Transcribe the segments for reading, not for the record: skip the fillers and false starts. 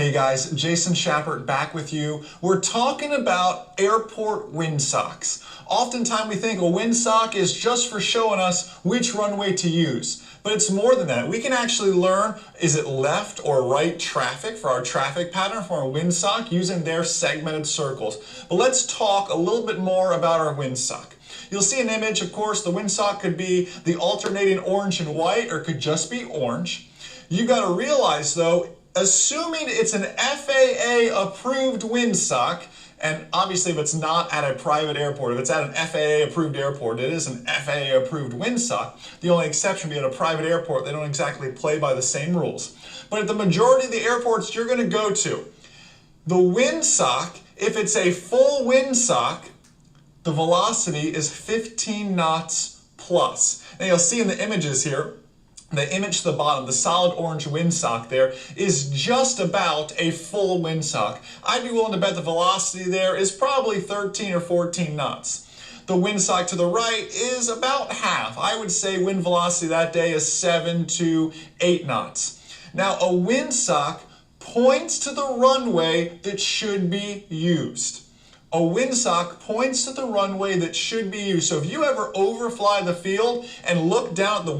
Hey guys, Jason Schappert back with you. We're talking about airport windsocks. Oftentimes we think a windsock is just for showing us which runway to use. But it's more than that. We can actually learn, is it left or right traffic for our traffic pattern for our windsock using their segmented circles. But let's talk a little bit more about our windsock. You'll see an image, of course, the windsock could be the alternating orange and white or it could just be orange. You've got to realize though, assuming it's an FAA approved windsock, and obviously if it's not at a private airport, if it's at an FAA approved airport, it is an FAA approved windsock. The only exception being at a private airport, they don't exactly play by the same rules. But at the majority of the airports you're going to go to, the windsock, if it's a full windsock, the velocity is 15 knots plus. Now you'll see in the images here, the image to the bottom, the solid orange windsock there, is just about a full windsock. I'd be willing to bet the velocity there is probably 13 or 14 knots. The windsock to the right is about half. I would say wind velocity that day is 7 to 8 knots. Now a windsock points to the runway that should be used. A windsock points to the runway that should be used. So if you ever overfly the field and look down at the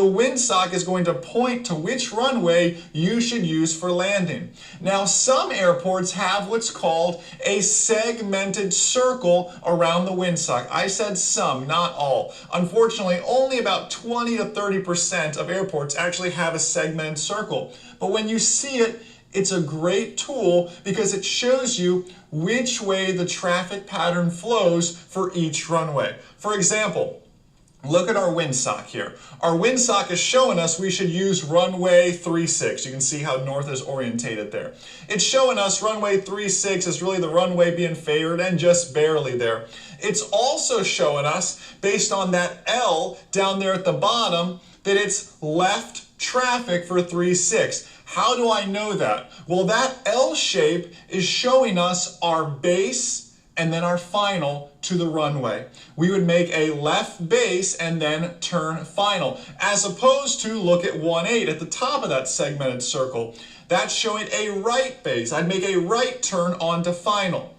windsock is going to point to which runway you should use for landing. Now some airports have what's called a segmented circle around the windsock. I said some, not all. Unfortunately, only about 20 to 30% of airports actually have a segmented circle. But when you see it, it's a great tool because it shows you which way the traffic pattern flows for each runway. For example, look at our windsock here. Our windsock is showing us we should use runway 36. You can see how north is orientated there. It's showing us runway 36 is really the runway being favored and just barely there. It's also showing us, based on that L down there at the bottom, that it's left traffic for 36. How do I know that? Well, that L shape is showing us our base and then our final to the runway. We would make a left base and then turn final, as opposed to look at 1-8 at the top of that segmented circle. That's showing a right base. I'd make a right turn onto final.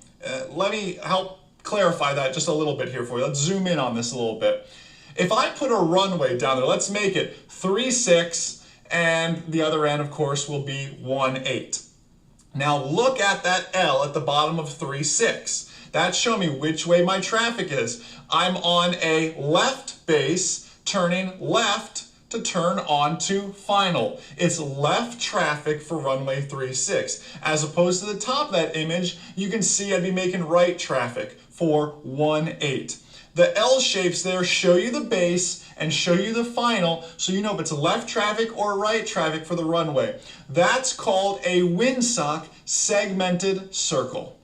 Let me help clarify that just a little bit here for you. Let's zoom in on this a little bit. If I put a runway down there, let's make it 36, and the other end, of course, will be 1-8. Now look at that L at the bottom of 36. That's showing me which way my traffic is. I'm on a left base, turning left to turn onto final. It's left traffic for runway 36. As opposed to the top of that image, you can see I'd be making right traffic for 1-8. The L shapes there show you the base and show you the final, so you know if it's left traffic or right traffic for the runway. That's called a windsock segmented circle.